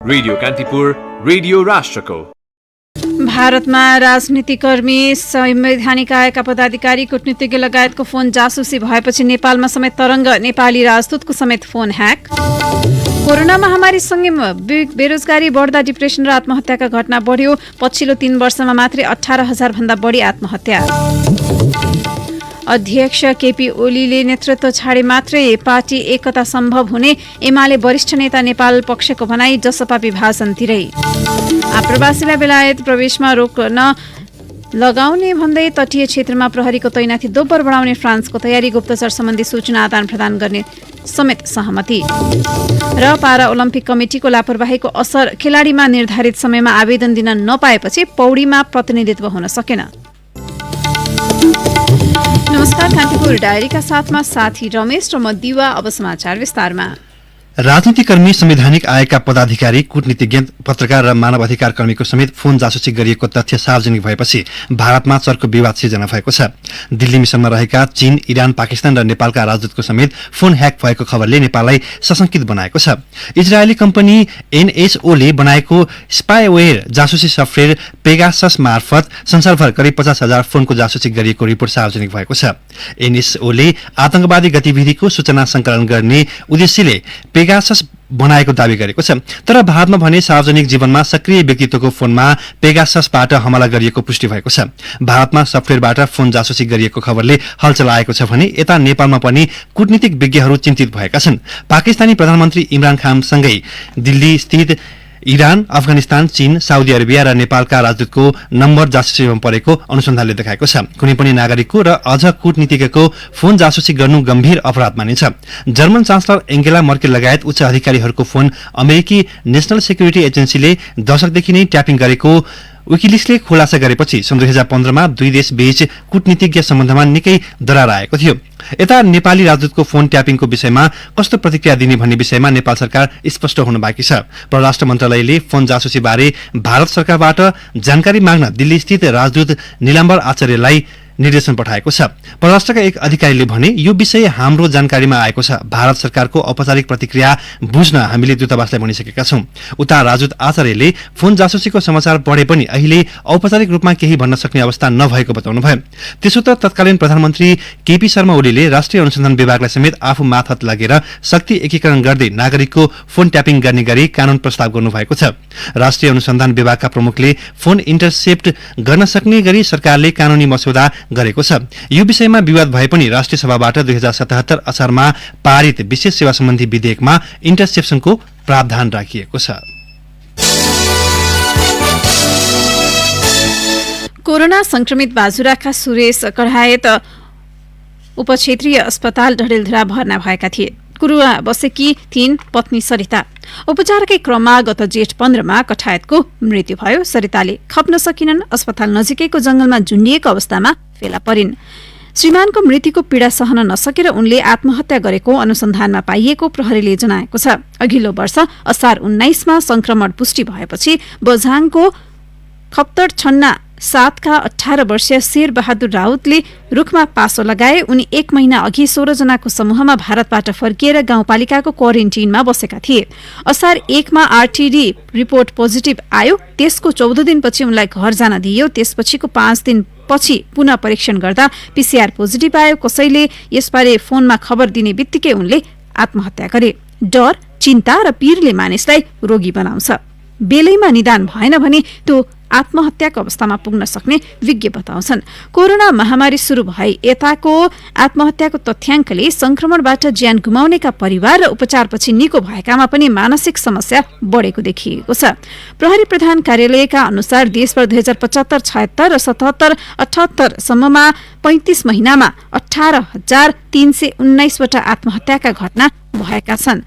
Radio Kantipur, radio राष्ट्रको। भारतमा राजनीतिकर्मी, संवैधानिक आयोगका पदाधिकारी, कूटनीतिज्ञ लगायतको फोन जासुसी भएपछि नेपालमा समेत तरङ्ग, नेपाली राजदूतको समेत फोन ह्याक। कोरोना महामारीसँगै बेरोजगारी बढ्दा डिप्रेसन र आत्महत्याका घटना बढ्यो। पछिल्लो 3 वर्षमा मात्रै 18,000 भन्दा बढी आत्महत्या। अध्यक्ष केपी ओलीले नेतृत्व छाडे मात्रै पार्टी एकता सम्भव हुने, एमाले वरिष्ठ नेता नेपाल पक्षको भनाई। जसपा विभाजनतिरै। आप्रवासीलाई बेलायत प्रवेशमा रोक लगाउने भन्दै तटीय क्षेत्रमा प्रहरीको तैनाथी दोब्बर बढाउने फ्रान्सको तयारी। गुप्तचर सम्बन्धी सूचना आदान प्रदान गर्ने समेत सहमति। र पारा ओलम्पिक कमिटीको लापरवाहीको असर, खेलाडीमा निर्धारित समयमा आवेदन दिन नपाएपछि पौडीमा प्रतिनिधित्व हुन सकेन। नमस्कार, कान्तिपुर डायरीका साथमा साथी रमेश र म दिवा। अब समाचार विस्तारमा। राजनीतिकर्मी, संवैधानिक आयोगका पदाधिकारी, कूटनीतिज्ञ, पत्रकार र मानव अधिकार कर्मीको समेत फोन जासुसी गरिएको तथ्य सार्वजनिक भएपछि भारतमा चर्को विवाद सिर्जना भएको छ। दिल्ली मिसनमा रहेका चीन, इरान, पाकिस्तान र नेपालका राजदूतको समेत फोन ह्याक भएको खबरले नेपाललाई सशंकित बनाएको छ। इजरायली कम्पनी एनएसओले बनाएको स्पाइवेयर जासुसी सफ्टवेयर पेगासस मार्फत संसारभर करिब 50,000 फोनको जासुसी गरिएको रिपोर्ट सार्वजनिक भएको छ। एनएसओले आतंकवादी गतिविधिको सूचना संकलन गर्ने उद्देश्यले पेगासस बनाएको दावी गरेको छ। तर भारतमा भने सार्वजनिक जीवनमा सक्रिय व्यक्तित्वको फोनमा पेगाससबाट हमला गरिएको पुष्टि भएको छ। भारतमा सफ्टवेयरबाट फोन जासुसी गरिएको खबरले हलचल आएको छ भने यता नेपालमा पनि कूटनीतिक विज्ञहरू चिन्तित भएका छन्। पाकिस्तानी प्रधानमन्त्री इमरान खानसँगै दिल्ली स्थित इरान, अफगानिस्तान, चीन, साउदी अरेबिया र नेपालका राजदूतको नम्बर जासुसीमा परेको अनुसन्धानले देखाएको छ। कुनै पनि नागरिकको र अझ कूटनीतिज्ञको फोन जासुसी गर्नु गम्भीर अपराध मानिन्छ। जर्मन चान्सलर एङ्गेला मर्केल लगायत उच्च अधिकारीहरूको फोन अमेरिकी नेशनल सेक्युरिटी एजेन्सीले दशकदेखि नै ट्यापिङ गरेको विकिलिक्सले खुलासा गरेपछि सन् 2015मा दुई देशबीच कूटनीतिज्ञ सम्बन्धमा निकै दरार आएको थियो। यता नेपाली राजदूतको फोन ट्यापिङको विषयमा कस्तो प्रतिक्रिया दिने भन्ने विषयमा नेपाल सरकार स्पष्ट हुनु बाँकी छ। परराष्ट्र मन्त्रालयले फोन जासुसीबारे भारत सरकारबाट जानकारी माग्न दिल्ली स्थित राजदूत निलाम्बर आचार्यलाई निर्देशन पठाएको छ। परराष्ट्रका एक अधिकारीले भने यो विषय हाम्रो जानकारीमा आएको छ। भारत सरकारको औपचारिक प्रतिक्रिया बुझ्न हामीले दूतावासलाई भनिसकेका छौं। उता राजदूत आचार्यले फोन जासुसीको समाचार पढे पनि अहिले औपचारिक रूपमा केही भन्न सक्ने अवस्था नभएको बताउनुभयो। त्यसो त तत्कालीन प्रधानमन्त्री केपी शर्मा ओलीले राष्ट्रिय अनुसन्धान विभागलाई समेत आफू माथहत लगेर शक्ति एकीकरण गर्दै नागरिकको फोन ट्यापिङ गर्ने गरी कानून प्रस्ताव गर्नुभएको छ। राष्ट्रिय अनुसन्धान विभागका प्रमुखले फोन इन्टरसेप्ट गर्न सक्ने गरी सरकारले कानूनी मस्यौदा गरेको छ। यो विषयमा विवाद भए पनि राष्ट्रिय सभाबाट 2077 असारमा पारित विशेष सेवा सम्बन्धी विधेयकमा इन्टरसेप्सनको प्रावधान राखिएको छ। कोरोना संक्रमित बाजुराका सुरेश कढायत उपक्षेत्रीय अस्पताल डडेलधुरा भर्ना भएका थिए। कुरुवा बसेकी थिइन् पत्नी सरिता। उपचारकै क्रममा गत जेठ 15मा कठायतको मृत्यु भयो। सरिताले खप्न सकिनन्। अस्पताल नजिकैको जंगलमा झुन्डिएको अवस्थामा फेला परिन्। श्रीमानको मृत्युको पीड़ा सहन नसकेर उनले आत्महत्या गरेको अनुसन्धानमा पाइएको प्रहरीले जनाएको छ। अघिल्लो वर्ष असार 19मा संक्रमण पुष्टि भएपछि बझाङको खप्तर छन्ना 7 का 18 वर्षीय शेर बहादुर राउतले रुखमा पासो लगाए। उनी 1 महिना अघि 16 जनाको समूहमा भारतबाट फर्किएर गाउँपालिकाको क्वारेन्टिनमा बसेका थिए। असार 1 मा आरटीडी रिपोर्ट पोजिटिभ आयो। त्यसको 14 दिनपछि उनलाई घर जान दिइयो। त्यसपछिको 5 दिनपछि पुनः परीक्षण गर्दा पीसीआर पोजिटिभ आयो। कसैले यसबारे फोनमा खबर दिने बित्तिकै उनले आत्महत्या गरे। डर, चिन्ता र पीरले मानिसलाई रोगी बनाउँछ। बेलैमा निदान भएन भने त्यो आत्महत्याको अवस्थामा पुग्न सक्ने विज्ञ बताउँछन्। कोरोना महामारी सुरु भए यताको आत्महत्याको तथ्याङ्कले संक्रमणबाट ज्यान गुमाउनेका परिवार र उपचारपछि निको भएकामा पनि मानसिक समस्या बढेको देखिएको छ। प्रहरी प्रधान कार्यालयका अनुसार देशभर 2075, 76 र 77, 78 सम्ममा 35 महिनामा 18,319 वटा आत्महत्याका घटना भएका छन्।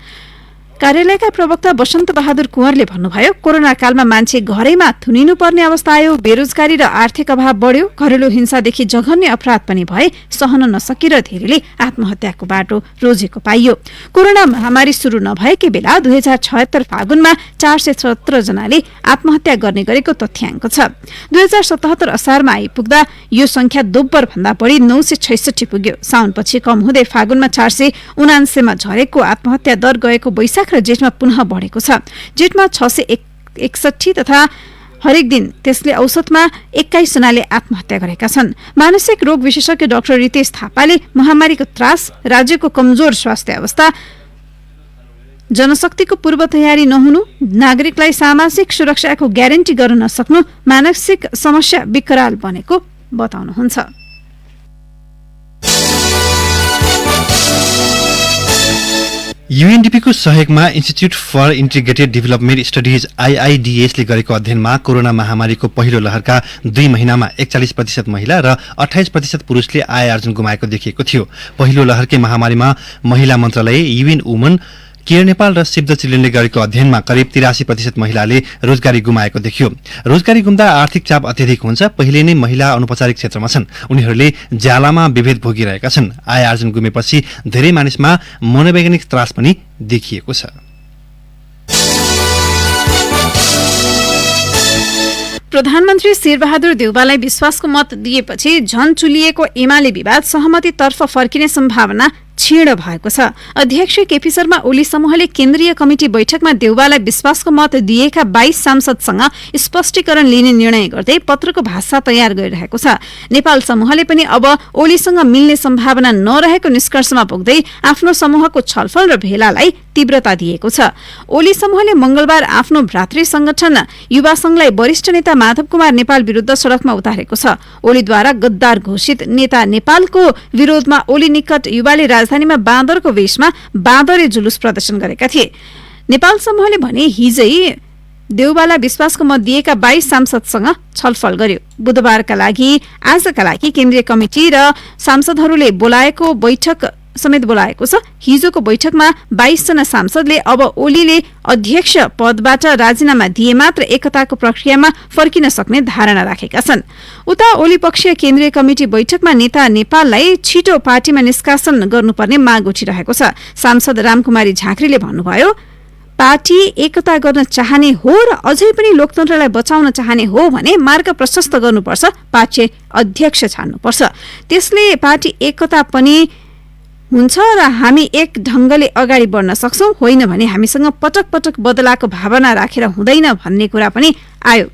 कार्यालयका प्रवक्ता वसन्त बहादुर कुँवरले भन्नुभयो, कोरोना कालमा मान्छे घरैमा थुनिनु पर्ने अवस्था आयो। बेरोजगारी र आर्थिक अभाव बढ्यो। घरेलु हिंसादेखि जघन्य अपराध पनि भए। सहन नसकेर धेरैले आत्महत्याको बाटो रोजेको पाइयो। कोरोना महामारी सुरु नभएकै बेला 2076 फागुनमा 417 जनाले आत्महत्या गर्ने गरेको तथ्याङ्क छ। 2077 असारमा आइपुग्दा यो संख्या दोब्बर भन्दा बढी 966 पुग्यो। साउनपछि कम हुँदै फागुनमा 479 मा झरेको आत्महत्या दर गएको वैशाख वैशाख र जेठमा पुनः बढेको छ। जेठमा 661 तथा हरेक दिन त्यसले औसतमा 21 जनाले आत्महत्या गरेका छन्। मानसिक रोग विशेषज्ञ डाक्टर रितेश थापाले महामारीको त्रास, राज्यको कमजोर स्वास्थ्य अवस्था, जनशक्तिको पूर्व तयारी नहुनु, नागरिकलाई सामाजिक सुरक्षाको ग्यारेन्टी गर्न नसक्नु मानसिक समस्या विकराल बनेको बताउनुहुन्छ। यूएनडीपीको सहयोगमा institute for integrated development studies आईआईडीएसले गरेको अध्ययनमा कोरोना महामारीको पहिलो लहरका 2 महिनामा 41% महिला र 28% पुरुषले आय आर्जन गुमाएको देखिएको थियो। पहिलो लहरकै महामारीमा महिला मन्त्रालय, युएन वुमन केयर नेपाल र सेभ द चिल्ड्रेनले गरेको अध्ययनमा करिब 83% महिलाले रोजगारी गुमाएको देखियो। रोजगारी गुम्दा आर्थिक चाप अत्यधिक हुन्छ। पहिले नै महिला अनौपचारिक क्षेत्रमा छन्, उनीहरूले ज्यालामा विभेद भोगिरहेका छन्। आय आर्जन गुमेपछि धेरै मानिसमा मनोवैज्ञानिक त्रास पनि देखिएको छ। प्रधानमन्त्री शेरबहादुर देउवालाई विश्वासको मत दिएपछि झन चुलिएको एमाले विवाद सहमतितर्फ फर्किने सम्भावना क्षीण भएको छ। अध्यक्ष केपी शर्मा ओली समूहले केन्द्रीय कमिटी बैठकमा देउवालाई विश्वासको मत दिएका 22 सांसदसँग स्पष्टीकरण लिने निर्णय गर्दै पत्रको भाषा तयार गरिरहेको छ। नेपाल समूहले पनि अब ओलीसँग मिल्ने सम्भावना नरहेको निष्कर्षमा पुग्दै आफ्नो समूहको छलफल र भेलालाई तीव्रता दिएको छ। ओली समूहले मंगलबार आफ्नो भ्रातृ संगठन युवा संघलाई वरिष्ठ नेता माधव कुमार नेपाल विरुद्ध सड़कमा उतारेको छ। ओलीद्वारा गद्दार घोषित नेता नेपालको विरोधमा ओली निकट युवाले राजधानीमा बाँदरको वेशमा बाँदरे जुलुस प्रदर्शन गरेका थिए। नेपाल समूहले भने हिजै देउवालाई विश्वासको मत दिएका 22 सांसदसँग छलफल गर्यो। बुधबारका लागि आजका लागि केन्द्रीय कमिटी र सांसदहरूले बोलाएको बैठक समेत बोलाएको छ। हिजोको बैठकमा 22 जना सांसदले अब ओलीले अध्यक्ष पदबाट राजीनामा दिए मात्र एकताको प्रक्रियामा फर्किन सक्ने धारणा राखेका छन्। उता ओली पक्षीय केन्द्रीय कमिटी बैठकमा नेता नेपाललाई छिटो पार्टीमा निष्कासन गर्नुपर्ने माग उठिरहेको छ। सांसद रामकुमारी झाँक्रीले भन्नुभयो, पार्टी एकता गर्न चाहने हो र अझै पनि लोकतन्त्रलाई बचाउन चाहने हो भने मार्ग प्रशस्त गर्नुपर्छ, पार्टी अध्यक्ष छान्नुपर्छ। त्यसले पार्टी एकता पनि हुन्छ र हामी एक ढंगले अगाडि बढ्न सक्छौं, होइन भने हामीसँग पटक पटक बदलाको भावना राखेर हुँदैन भन्ने कुरा पनि आयो।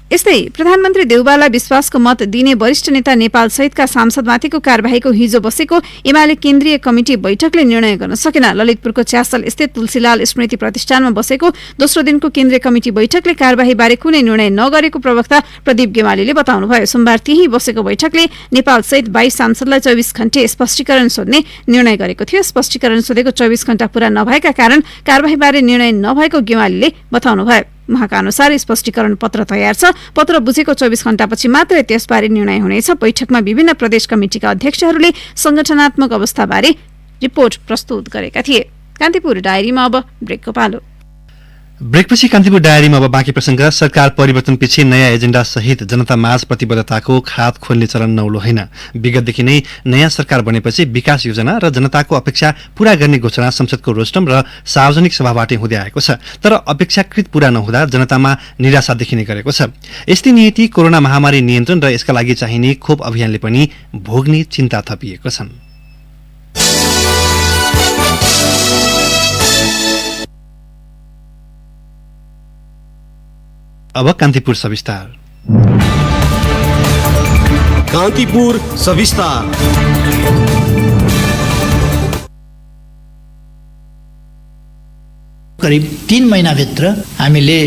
यस्तै प्रधानमन्त्री देउवालाई विश्वासको मत दिने वरिष्ठ नेता नेपाल सहितका सांसदमाथिको कार्यवाहीको हिजो बसेको एमाले केन्द्रीय कमिटी बैठकले निर्णय गर्न सकेन। ललितपुरको च्यासल स्थित तुलसीलाल स्मृति प्रतिष्ठानमा बसेको दोस्रो दिनको केन्द्रीय कमिटी बैठकले कार्यवाहीबारे कुनै निर्णय नगरेको प्रवक्ता प्रदीप गेवालीले बताउनुभयो। सोमबार त्यही बसेको बैठकले नेपाल सहित 22 सांसदलाई 24 घण्टे स्पष्टीकरण सोध्ने निर्णय गरेको थियो। स्पष्टीकरण सोधेको 24 घण्टा पूरा नभएका कारण कार्यवाहीबारे निर्णय नभएको गेवालीले बताउनुभयो। उहाँका अनुसार स्पष्टीकरण पत्र तयार छ। पत्र बुझेको 24 घण्टापछि मात्रै त्यसबारे निर्णय हुनेछ। बैठकमा विभिन्न प्रदेश कमिटिका अध्यक्षहरूले संगठनात्मक अवस्थाबारे रिपोर्ट प्रस्तुत गरेका थिए। कान्तिपुर डायरीमा अब ब्रेकको पालो। ब्रेकपछि कान्तिपुर डायरीमा अब बाँकी प्रसंग। सरकार परिवर्तनपछि नयाँ एजेन्डा सहित जनता माझ प्रतिबद्धताको खात खोल्ने चलन नौलो होइन। विगतदेखि नै नयाँ सरकार बनेपछि विकास योजना र जनताको अपेक्षा पूरा गर्ने घोषणा संसदको रोस्टम र सार्वजनिक सभाबाटै हुँदै आएको छ। तर अपेक्षाकृत पूरा नहुँदा जनतामा निराशा देखिने गरेको छ। यस्तै नीति कोरोना महामारी नियन्त्रण र यसका लागि चाहिने खोप अभियानले पनि भोग्ने चिन्ता थपिएको छन्। अब कान्तिपुर सविस्तार। कान्तिपुर सविस्तार। करिब 3 महिनाभित्र हामीले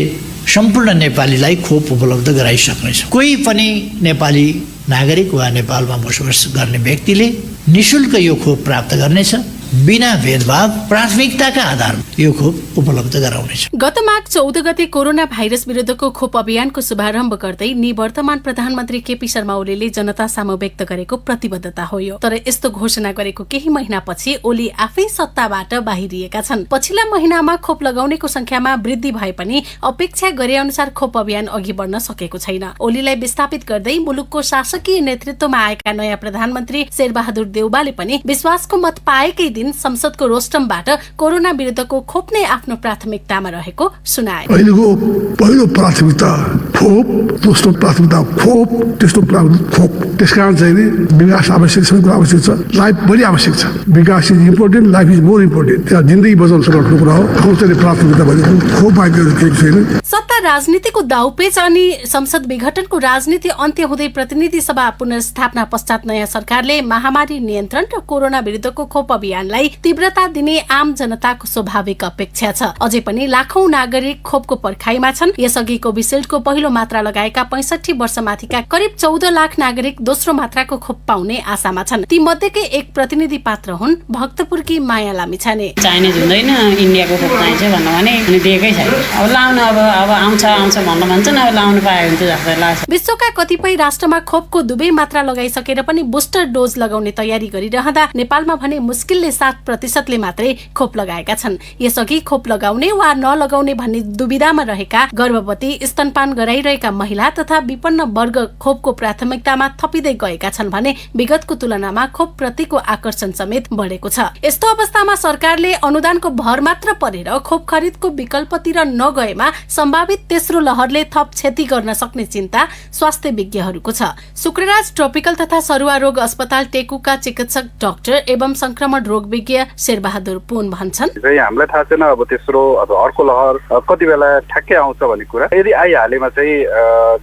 सम्पूर्ण नेपालीलाई खोप उपलब्ध गराइसक्नेछौँ। कोही पनि नेपाली नागरिक वा नेपालमा बसोबास गर्ने व्यक्तिले निशुल्क यो खोप प्राप्त गर्नेछ। बिना भेदभाव प्राथमिकताका आधारमा यो खोप उपलब्ध गराउनेछ। गत माघ 14 गते कोरोना भाइरस विरुद्धको खोप अभियानको शुभारम्भ गर्दै निवर्तमान प्रधानमन्त्री केपी शर्मा ओलीले जनता सामु व्यक्त गरेको प्रतिबद्धता हो यो। तर यस्तो घोषणा गरेको केही महिनापछि ओली आफै सत्ताबाट बाहिरिएका छन्। पछिल्ला महिनामा खोप लगाउनेको संख्यामा वृद्धि भए पनि अपेक्षा गरे अनुसार खोप अभियान अघि बढ्न सकेको छैन। ओलीलाई विस्थापित गर्दै मुलुकको शासकीय नेतृत्वमा आएका नयाँ प्रधानमन्त्री शेरबहादुर देउवाले पनि विश्वासको मत पाएकै दिन संसदको रोस्टमबाट कोरोना विरुद्धको खोप नै आफ्नो प्राथमिकतामा रहेको सुनाए। पहिलो प्राथमिकता खोप, दोस्रो प्राथमिकता खोप, तेस्रो प्राथमिकता खोप त्यसकारण चाहिँ नि विकास आवश्यक छ, आवश्यक छ, लाइफ बढी आवश्यक छ। विकास is important, life is more important. त्यहाँ जिन्दगी बचाउन सक्ने कुरा हो। खोप चाहिँ प्राथमिकता भनेको खोप बाहेक केही छैन। सत्ता राजनीतिको दाउपेच अनि संसद विघटनको राजनीति अन्त्य हुँदै प्रतिनिधि सभा पुनर्स्थापना पश्चात नयाँ सरकारले महामारी नियन्त्रण र कोरोना विरुद्धको खोप अभियानलाई तीव्रता दिने आम जनताको स्वाभाविक अपेक्षा छ। अझै पनि लाखौं नागरिक खोपको पर्खाइमा छन्। यसअघि कोभिसिल्डको पहिलो मात्रा लगाएका 65 वर्षमाथिका करिब 14 लाख नागरिक दोस्रो मात्राको खोप पाउने आशामा छन्। ती मध्येकै एक प्रतिनिधि पात्र हुन् भक्तपुरकी माया लामिछाने। चाइनिज हुँदैन, इन्डियाको खोप चाहिन्छ भन्नु भने अनि दिएकै छैन। अब लाउन अब आउँछ भन्न भन्छन्, अब लाउनु पायो भने त जस्तो लाग्छ। विश्वका कतिपय राष्ट्रमा खोपको दुवै मात्रा लगाइसकेर पनि बुस्टर डोज लगाउने तयारी गरिरहँदा नेपालमा भने मुस्किलले 7% मात्रै खोप लगाएका छन्। यसअघि खोप लगाउने वा नलगाउने भन्ने दुविधामा रहेका गर्भवती, स्तनपान गराइरहेका महिला तथा विपन्न वर्ग खोपको प्राथमिकतामा थपिँदै गएका छन् भने विगतको तुलनामा खोप प्रतिको आकर्षण समेत बढेको छ। यस्तो अवस्थामा सरकारले अनुदानको भर मात्र परेर खोप खरिदको विकल्पतिर नगएमा सम्भावित तेस्रो लहरले थप क्षति गर्न सक्ने चिन्ता स्वास्थ्य विज्ञहरूको छ। शुक्रराज ट्रपिकल तथा सरुवा रोग अस्पताल टेकुका चिकित्सक डाक्टर एवं संक्रमण रोग विज्ञ शेरबहादुर पुन भन्छन्, हामीलाई थाहा छैन अब तेस्रो अब अर्को लहर कति बेला ठ्याक्कै आउँछ भन्ने कुरा। यदि आइहालेमा चाहिँ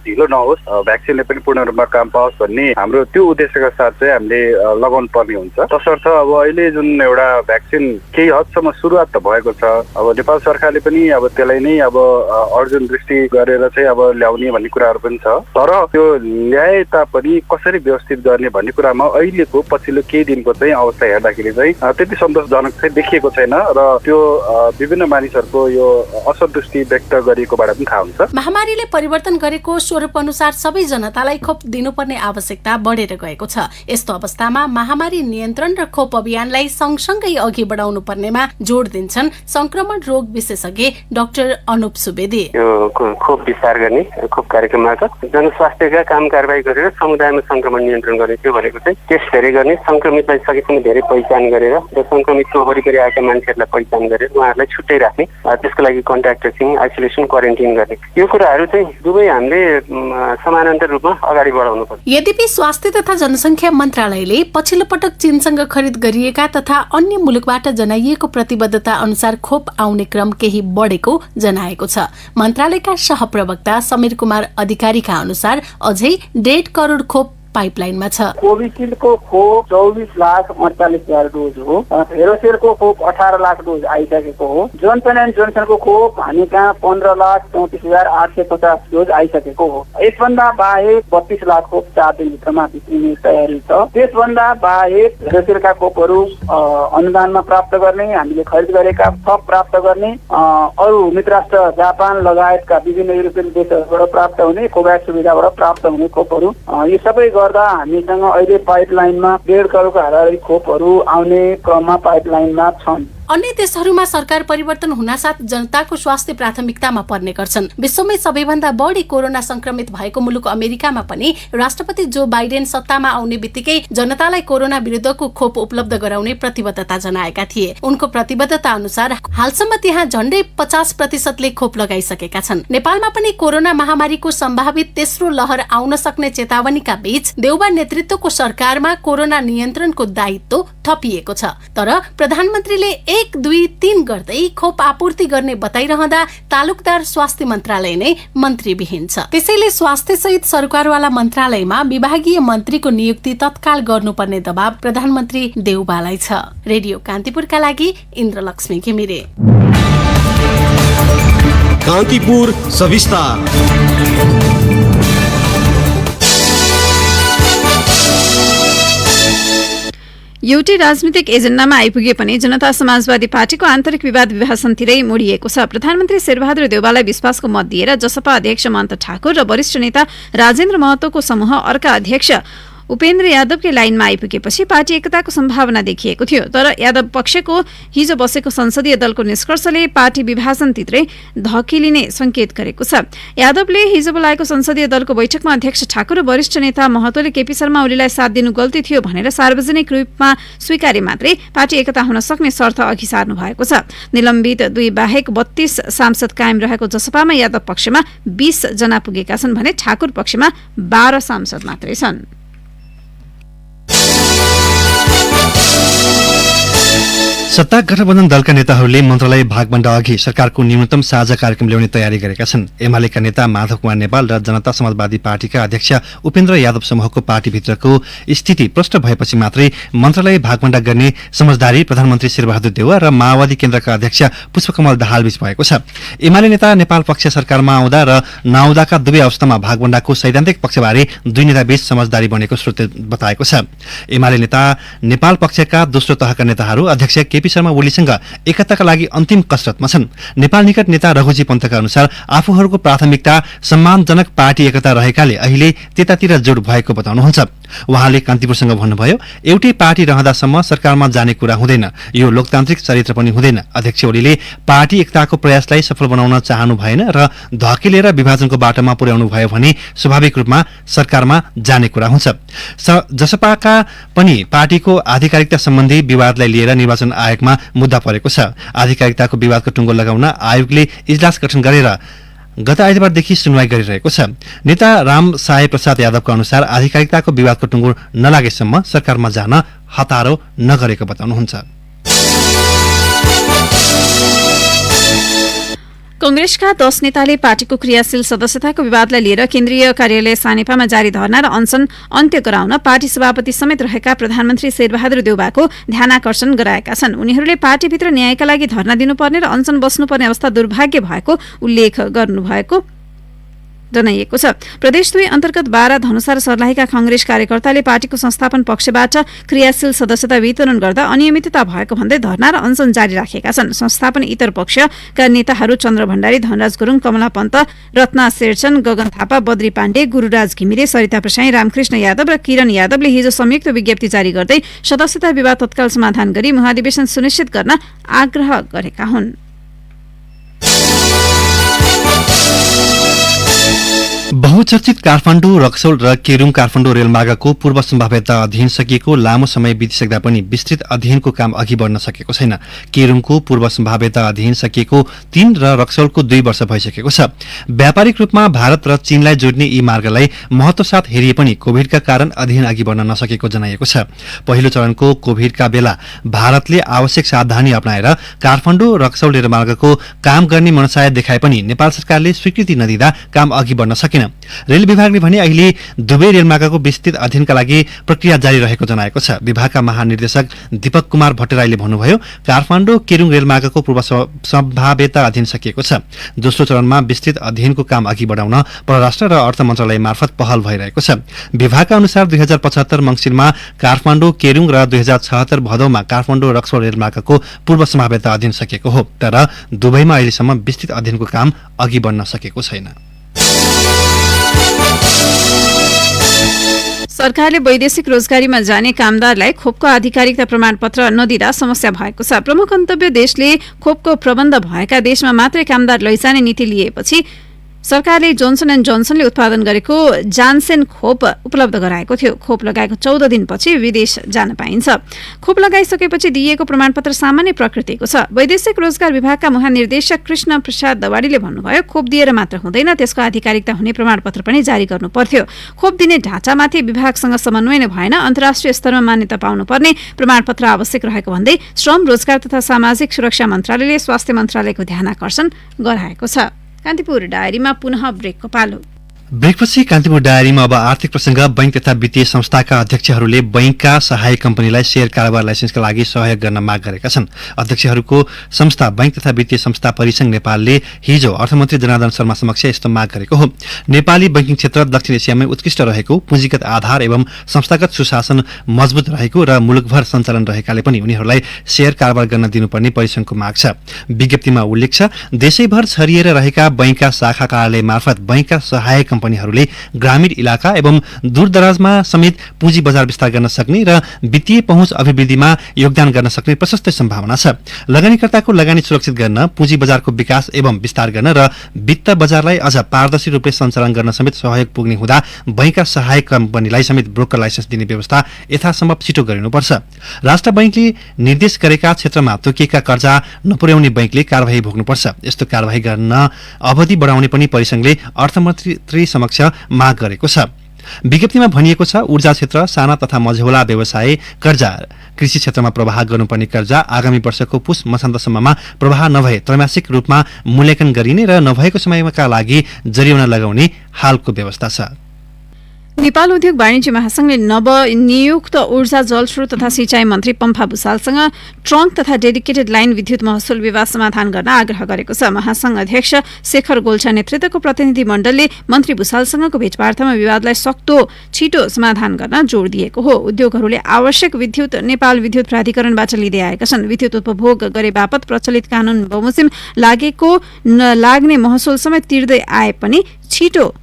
ढिलो नहोस्, भ्याक्सिनले पनि पूर्ण रूपमा काम पाओस् भन्ने हाम्रो त्यो उद्देश्यका साथ चाहिँ हामीले लगाउनु पर्ने हुन्छ। तसर्थ अब अहिले जुन एउटा भ्याक्सिन केही हदसम्म सुरुवात त भएको छ। अब नेपाल सरकारले पनि अब त्यसलाई नै अब अर्जुन दृष्टि गरेर चाहिँ अब ल्याउने भन्ने कुराहरू पनि छ। तर त्यो ल्याए तापनि कसरी व्यवस्थित गर्ने भन्ने कुरामा अहिलेको पछिल्लो केही दिनको चाहिँ अवस्था हेर्दाखेरि चाहिँ त्यति सन्तोषजनक चाहिँ देखिएको छैन र त्यो विभिन्न मानिसहरूको यो असन्तुष्टि व्यक्त गरिएकोबाट पनि थाहा हुन्छ। महामारीले परिवर्तन गरेको स्वरूप अनुसार सबै जनतालाई खोप दिनुपर्ने आवश्यकता बढेर गएको छ। यस्तो अवस्थामा महामारी नियन्त्रण र खोप अभियानलाई सँगसँगै अघि बढाउनु पर्नेमा जोड दिन्छन् संक्रमण रोग विशेषज्ञ डाक्टर अनुप सुवेदी। खोप विस्तार गर्ने खोप कार्यक्रम मार्फत जनस्वास्थ्यका काम कारबाही गरेर समुदायमा संक्रमण नियन्त्रण गर्ने, त्यो भनेको चाहिँ टेस्ट धेरै गर्ने, संक्रमितलाई सकेसम्म धेरै पहिचान गरेर र संक्रमितको वरिपरि आएका मान्छेहरूलाई पहिचान गरेर उहाँहरूलाई छुट्टै राख्ने, त्यसको लागि कन्ट्याक्ट ट्रेसिङ, आइसोलेसन, क्वारेन्टाइन गर्ने, यो कुराहरू चाहिँ दुवै हामीले समानान्तर रूपमा अगाडि बढाउनु पर्छ। यद्यपि स्वास्थ्य तथा जनसङ्ख्या मन्त्रालयले पछिल्लो पटक चीनसँग खरिद गरिएका तथा अन्य मुलुकबाट जनाइएको प्रतिबद्धता अनुसार खोप आउने क्रम केही बढेको जनाएको छ। मन्त्रालयका सहप्रवक्ता समीर कुमार अधिकारीका अनुसार अझै 1.5 करोड खोप पाइपलाइनमा छ। कोभिसिल्डको खोप 24,48,000 डोज हो। हेरोसेलको खोप 18 लाख डोज आइसकेको हो। जोनसन एन्ड जोनसनको खोप हामी कहाँ 15,34,850 डोज आइसकेको हो। यसभन्दा बाहेक 32 लाख खोप 4 दिनभित्रमा भित्रिने तयारी छ। त्यसभन्दा बाहेक हेरोसेलका खोपहरू अनुदानमा प्राप्त गर्ने, हामीले खरिद गरेका थप प्राप्त गर्ने, अरू मित्र राष्ट्र जापान लगायतका विभिन्न युरोपियन देशहरूबाट प्राप्त हुने, कोभ्याक्स सुविधाबाट प्राप्त हुने खोपहरू यी सबै गर्दा हामीसँग अहिले पाइपलाइनमा 1.5 करोडको हाराहारी खोपहरू आउने क्रममा पाइपलाइनमा छन्। अन्य देशहरूमा सरकार परिवर्तन हुनासाथ जनताको स्वास्थ्य प्राथमिकतामा पर्ने गर्छन्। विश्वमै सबैभन्दा बढी कोरोना संक्रमित भएको मुलुक अमेरिकामा पनि राष्ट्रपति जो बाइडेन सत्तामा आउने बित्तिकै जनतालाई कोरोना विरुद्धको खोप उपलब्ध गराउने प्रतिबद्धता जनाएका थिए। उनको प्रतिबद्धता अनुसार हालसम्म त्यहाँ झण्डै 50% खोप लगाइसकेका छन्। नेपालमा पनि कोरोना महामारीको सम्भावित तेस्रो लहर आउन सक्ने चेतावनीका बीच देउबा नेतृत्वको सरकारमा कोरोना नियन्त्रणको दायित्व थपिएको छ। तर प्रधानमन्त्रीले 1, 2, 3 गर्दै खोप आपूर्ति गर्ने बताइरहँदा तालुकदार स्वास्थ्य मन्त्रालय नै मन्त्रीविहीन छ। त्यसैले स्वास्थ्य सहित सरकारवाला मन्त्रालयमा विभागीय मन्त्रीको नियुक्ति तत्काल गर्नुपर्ने दबाव प्रधानमन्त्री देउबालाई छ। रेडियो कान्तिपुरका लागि इन्द्रलक्ष्मी घिमिरे। कान्तिपुर सविस्तार। एउटै राजनीतिक एजेन्डामा आइपुगे पनि जनता समाजवादी पार्टीको आन्तरिक विवाद विभाजनतिरै मोडिएको छ। प्रधानमन्त्री शेरबहादुर देउवालाई विश्वासको मत दिएर जसपा अध्यक्ष महन्त ठाकुर र वरिष्ठ नेता राजेन्द्र महतोको समूह अर्का अध्यक्ष उपेन्द्र यादवकै लाइनमा आइपुगेपछि पार्टी एकताको सम्भावना देखिएको थियो। तर यादव पक्षको हिजो बसेको संसदीय दलको निष्कर्षले पार्टी विभाजनतिरै धकिलिने संकेत गरेको छ। यादवले हिजो बोलाएको संसदीय दलको बैठकमा अध्यक्ष ठाकुर र वरिष्ठ नेता महतोले केपी शर्मा ओलीलाई साथ दिनु गल्ती थियो भनेर सार्वजनिक रूपमा स्वीकारे मात्रै पार्टी एकता हुन सक्ने शर्त अघि सार्नु भएको छ। निलम्बित 2 बाहेक 32 सांसद कायम रहेको जसपामा यादव पक्षमा 20 जना पुगेका छन् भने ठाकुर पक्षमा 12 सांसद मात्रै छन्। सत्ता गठबन्धन दलका नेताहरूले मन्त्रालय भागभन्दा अघि सरकारको न्यूनतम साझा कार्यक्रम ल्याउने तयारी गरेका छन्। एमालेका नेता माधव कुमार नेपाल र जनता समाजवादी पार्टीका अध्यक्ष उपेन्द्र यादव समूहको पार्टीभित्रको स्थिति प्रष्ट भएपछि मात्रै मन्त्रालय भागभन्डा गर्ने समझदारी प्रधानमन्त्री शेरबहादुर देउवा र माओवादी केन्द्रका अध्यक्ष पुष्पकमल दाहालबीच भएको छ। एमाले नेता नेपाल पक्ष सरकारमा आउँदा र नआउँदाका दुवै अवस्थामा भागभन्डाको सैद्धान्तिक पक्षबारे दुई नेताबीच समझदारी बनेको स्रोतले बताएको छ। एमाले नेता नेपाल पक्षका दोस्रो तहका नेताहरू अध्यक्ष केपी शर्मा ओलीसँग एकताका लागि अन्तिम कसरतमा छन्। नेपाल निकट नेता रघुजी पन्तका अनुसार आफूहरूको प्राथमिकता सम्मानजनक पार्टी एकता रहेकाले अहिले त्यतातिर जोड भएको बताउनुहुन्छ। उहाँले कान्तिपुरसँग भन्नुभयो, एउटै पार्टी रहँदासम्म सरकारमा जाने कुरा हुँदैन, यो लोकतान्त्रिक चरित्र पनि हुँदैन। अध्यक्ष ओलीले पार्टी एकताको प्रयासलाई सफल बनाउन चाहनु भएन र धकेलेर विभाजनको बाटोमा पुर्याउनु भयो भने स्वाभाविक रूपमा सरकारमा जाने कुरा हुन्छ। जसपाका पनि पार्टीको आधिकारिकता सम्बन्धी विवादलाई लिएर निर्वाचन आयोगमा मुद्दा परेको छ। आधिकारिकताको विवादको टुङ्गो लगाउन आयोगले इजलास गठन गरेर गत आइतबारदेखि सुनवाई गरिरहेको छ। नेता राम साय प्रसाद यादवको अनुसार आधिकारिकताको विवादको टुङ्गो नलागेसम्म सरकारमा जान हतारो नगरेको बताउनुहुन्छ। कंग्रेसका 10 नेताले पार्टीको क्रियाशील सदस्यताको विवादलाई लिएर केन्द्रीय कार्यालय सानेपामा जारी धरना र अनसन अन्त्य गराउन पार्टी सभापति समेत रहेका प्रधानमन्त्री शेरबहादुर देउवाको ध्यानाकर्षण गराएका छन्। उनीहरूले पार्टीभित्र न्यायका लागि धरना दिनुपर्ने र अनसन बस्नुपर्ने अवस्था दुर्भाग्य भएको उल्लेख गर्नुभएको जनाइएको छ। प्रदेश 2 अन्तर्गत 12 धनुषा र सर्लाहीका कांग्रेस कार्यकर्ताले पार्टीको संस्थापन पक्षबाट क्रियाशील सदस्यता वितरण गर्दा अनियमितता भएको भन्दै धरना र अनसन जारी राखेका छन्। संस्थापन इतर पक्षका नेताहरू चन्द्र भण्डारी, धनराज गुरुङ, कमला पन्त, रत्ना शेरचन, गगन थापा, बद्री पाण्डे, गुरूराज घिमिरे, सरिता प्रसाई, रामकृष्ण यादव र किरण यादवले हिजो संयुक्त विज्ञप्ति जारी गर्दै सदस्यता विवाद तत्काल समाधान गरी महाधिवेशन सुनिश्चित गर्न आग्रह गरेका हुन्। बहुचर्चित काठमाडौँ रक्सौल र केरुङ काठमाडौँ रेलमार्गको पूर्व सम्भाव्यता अध्ययन सकिएको लामो समय बितिसक्दा पनि विस्तृत अध्ययनको काम अघि बढ्न सकेको छैन। केरुङको पूर्व सम्भाव्यता अध्ययन सकिएको 3 र रक्सौलको 2 वर्ष भइसकेको छ। व्यापारिक रूपमा भारत र चीनलाई जोड्ने यी मार्गलाई महत्व साथ हेरिए पनि कोभिडका कारण अध्ययन अघि बढ्न नसकेको जनाइएको छ। पहिलो चरणको कोभिडका बेला भारतले आवश्यक सावधानी अपनाएर काठमाडौँ रक्सौल रेलमार्गको काम गर्ने मनसाय देखाए पनि नेपाल सरकारले स्वीकृति नदिँदा काम अघि बढ्न सकेन। रेल विभागले भने अहिले दुवै रेलमार्गको विस्तृत अध्ययनका लागि प्रक्रिया जारी रहेको जनाएको छ। विभागका महानिर्देशक दीपक कुमार भट्टराईले भन्नुभयो, काठमाडौँ केरुङ रेलमार्गको पूर्व सम्भाव्यता अध्ययन सकिएको छ। दोस्रो चरणमा विस्तृत अध्ययनको काम अघि बढाउन परराष्ट्र र अर्थ मन्त्रालय मार्फत पहल भइरहेको छ। विभागका अनुसार 2075 मङ्सिरमा काठमाडौँ केरुङ र 2076 भदौमा काठमाडौँ रक्सौल रेलमार्गको पूर्व सम्भाव्यता अध्ययन सकिएको हो, तर दुवैमा अहिलेसम्म विस्तृत अध्ययनको काम अघि बढ्न सकेको छैन। सरकारले वैदेशिक रोजगारीमा जाने कामदारलाई खोपको आधिकारिकता प्रमाणपत्र नदिँदा समस्या भएको छ। प्रमुख गन्तव्य देशले खोपको प्रबन्ध भएका देशमा मात्रै कामदार लैजाने नीति लिएपछि सरकारले जोन्सन एन्ड जोन्सनले उत्पादन गरेको जानसेन खोप उपलब्ध गराएको थियो। खोप लगाएको 14 दिनपछि विदेश जान पाइन्छ। खोप लगाइसकेपछि दिइएको प्रमाणपत्र सामान्य प्रकृतिको छ। वैदेशिक रोजगार विभागका महानिर्देशक कृष्ण प्रसाद दवाडीले भन्नुभयो, खोप दिएर मात्र हुँदैन, त्यसको आधिकारिकता हुने प्रमाणपत्र पनि जारी गर्नु पर्थ्यो। खोप दिने ढाँचामाथि विभागसँग समन्वय नै भएन, अन्तर्राष्ट्रिय स्तरमा मान्यता पाउनुपर्ने प्रमाणपत्र आवश्यक रहेको भन्दै श्रम, रोजगार तथा सामाजिक सुरक्षा मन्त्रालयले स्वास्थ्य मन्त्रालयको ध्यानाकर्षण गराएको छ। कान्तिपुर डायरीमा पुनः ब्रेकको पालो। ब्रेकपछि कान्तिपुर डायरीमा अब आर्थिक प्रसंग। बैंक तथा वित्तीय संस्थाका अध्यक्षहरूले बैंकका सहायक कम्पनीलाई शेयर कारोबार लाइसेन्सका लागि सहयोग गर्न माग गरेका छन्। अध्यक्षहरूको संस्था बैंक तथा वित्तीय संस्था परिसंघ नेपालले हिजो अर्थमन्त्री जनार्दन शर्मा समक्ष यस्तो माग गरेको हो। नेपाली बैंकिङ क्षेत्र दक्षिण एसियामै उत्कृष्ट रहेको, पुँजीगत आधार एवं संस्थागत सुशासन मजबुत रहेको र मुलुकभर सञ्चालन रहेकाले पनि उनीहरूलाई शेयर कारोबार गर्न दिनुपर्ने परिसंघको माग छ। विज्ञप्तिमा उल्लेख छ, देशैभर छरिएर रहेका बैंकका शाखा कार्यालय मार्फत बैंकका सहायक कम्पनीहरूले ग्रामीण इलाका एवं दूरदराजमा समेत पुँजी बजार विस्तार गर्न सक्ने र वित्तीय पहुँच अभिवृद्धिमा योगदान गर्न सक्ने प्रशस्त सम्भावना छ। लगानीकर्ताको लगानी सुरक्षित गर्न, पुँजी बजारको विकास एवं विस्तार गर्न र वित्त बजारलाई अझ पारदर्शी रूपले सञ्चालन गर्न समेत सहयोग पुग्ने हुँदा बैंकका सहायक कम्पनीलाई समेत ब्रोकर लाइसेन्स दिने व्यवस्था यथासम्भव छिटो गरिनुपर्छ। राष्ट्र बैंकले निर्देश गरेका क्षेत्रमा तोकिएका कर्जा नपुर्याउने बैंकले कारबाही भोग्नुपर्छ। यस्तो कारबाही गर्न अवधि बढाउने पनि परिसंघले अर्थमन्त्री समक्ष माग गरेको छ। विज्ञप्तिमा भनिएको छ, ऊर्जा क्षेत्र, साना तथा मझौला व्यवसाय कर्जा कृषि क्षेत्रमा प्रवाह गर्नुपर्ने कर्जा आगामी वर्षको पुस मसान्तसम्ममा प्रवाह नभए त्रैमासिक रूपमा मूल्याङ्कन गरिने र नभएको समयका लागि जरिवाना लगाउने हालको व्यवस्था छ। नेपाल उद्योग वाणिज्य महासंघले नवनियुक्त ऊर्जा जलस्रोत तथा सिंचाई मन्त्री पम्फा भूषालसँग ट्रङ्क तथा डेडिकेटेड लाइन विद्युत महसुल विवाद समाधान गर्न आग्रह गरेको छ। महासंघ अध्यक्ष शेखर गोल्छा नेतृत्वको प्रतिनिधि मण्डलले मन्त्री भूषालसँगको भेटवार्तामा विवादलाई सक्दो छिटो समाधान गर्न जोड़ दिएको हो। उद्योगहरूले आवश्यक विद्युत नेपाल विद्युत प्राधिकरणबाट लिँदै आएका छन्। विद्युत उपभोग गरे बापत प्रचलित कानून बमोजिम लाग्ने महसुल समेत तिर्दै आए पनि छिटो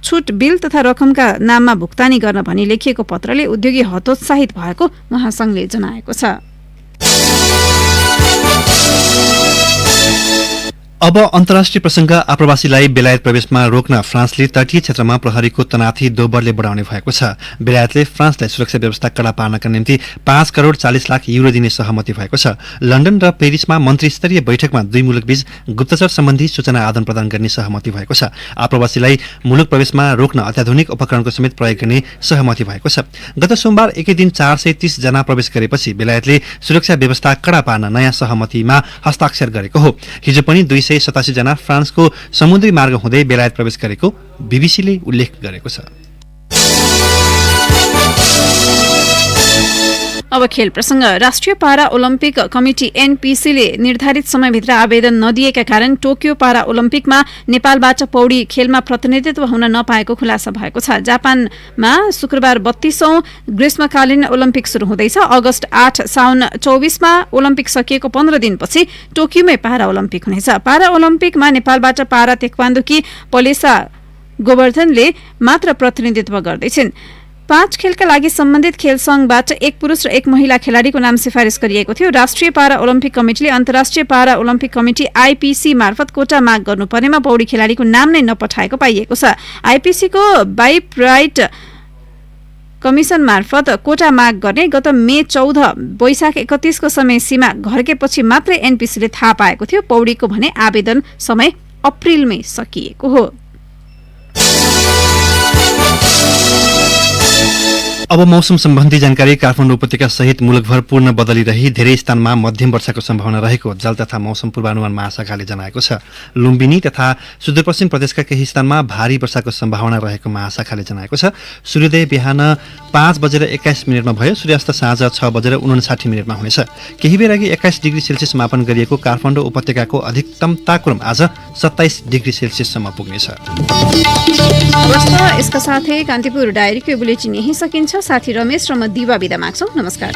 छुट बिल तथा रकमका नाममा भुक्तानी गर्न भनी लेखिएको पत्रले उद्योगी हतोत्साहित भएको महासंघले जनाएको छ। अब अन्तर्राष्ट्रिय प्रसंग आप्रवासीलाई बेलायत प्रवेशमा रोक्न फ्रान्सले तटीय क्षेत्रमा प्रहरीको तनाथी दोब्बरले बढाउने भएको छ। बेलायतले फ्रान्सलाई सुरक्षा व्यवस्था कडा पार्नका निम्ति 5 करोड 40 लाख युरो दिने सहमति भएको छ। लन्डन र पेरिसमा मन्त्रीस्तरीय बैठकमा दुई मुलुकबीच गुप्तचर सम्बन्धी सूचना आदान प्रदान गर्ने सहमति भएको छ। आप्रवासीलाई मुलुक प्रवेशमा रोक्न अत्याधुनिक उपकरणको समेत प्रयोग गर्ने सहमति भएको छ। गत सोमबार एकै दिन 430 जना प्रवेश गरेपछि बेलायतले सुरक्षा व्यवस्था कडा पार्न नयाँ सहमतिमा हस्ताक्षर गरेको हो। हिजो पनि 287 जना फ्रान्सको समुद्री मार्ग हुँदै बेलायत प्रवेश गरेको बीबीसीले उल्लेख गरेको छ। अब खेल प्रसंग। राष्ट्रिय पारा ओलम्पिक कमिटी एनपीसीले निर्धारित समयभित्र आवेदन नदिएका कारण टोकियो पारा ओलम्पिकमा नेपालबाट पौडी खेलमा प्रतिनिधित्व हुन नपाएको खुलासा भएको छ। जापानमा शुक्रबार 32औं ग्रीष्मकालीन ओलम्पिक शुरू हुँदैछ। अगस्त 8 साउन 24 मा ओलम्पिक सकिएको 15 दिनपछि टोकियोमै पारा ओलम्पिक हुनेछ। पारा ओलम्पिकमा नेपालबाट पारा तेक्वान्दोकी पलेसा गोवर्धनले मात्र प्रतिनिधित्व गर्दैछिन्। 5 खेलका लागि सम्बन्धित खेल संघबाट एक पुरुष र एक महिला खेलाडीको नाम सिफारिस गरिएको थियो। राष्ट्रिय पारा ओलम्पिक कमिटीले अन्तर्राष्ट्रिय पारा ओलम्पिक कमिटी आईपीसी मार्फत कोटा माग गर्नुपर्नेमा पौडी खेलाडीको नाम नै नपठाएको पाइएको छ। आईपीसीको बाई प्राइड कमिसन मार्फत कोटा माग गर्ने गत मे 14 वैशाख 31 को समय सीमा घर्केपछि मात्रै एनपीसीले थाहा पाएको थियो। पौडीको भने आवेदन समय अप्रिलमै सकिएको हो। अब मौसम सम्बन्धी जानकारी। काठमाडौँ उपत्यका सहित मुलुकभर पूर्ण बदली रही धेरै स्थानमा मध्यम वर्षाको सम्भावना रहेको जल तथा मौसम पूर्वानुमान महाशाखाले जनाएको छ। लुम्बिनी तथा सुदूरपश्चिम प्रदेशका केही स्थानमा भारी वर्षाको सम्भावना रहेको महाशाखाले जनाएको छ। सूर्योदय बिहान 5:21 भयो। सूर्यास्त साँझ 6:59 हुनेछ। केही बेर अघि 21 डिग्री सेल्सियस मापन गरिएको काठमाडौँ उपत्यकाको अधिकतम तापक्रम आज 27 डिग्री सेल्सियससम्म पुग्नेछ। यसका साथै कान्तिपुर डायरीको बुलेटिन यही सकिन्छ। साथी रमेश र म दिवा बिदा माग्छौं। नमस्कार।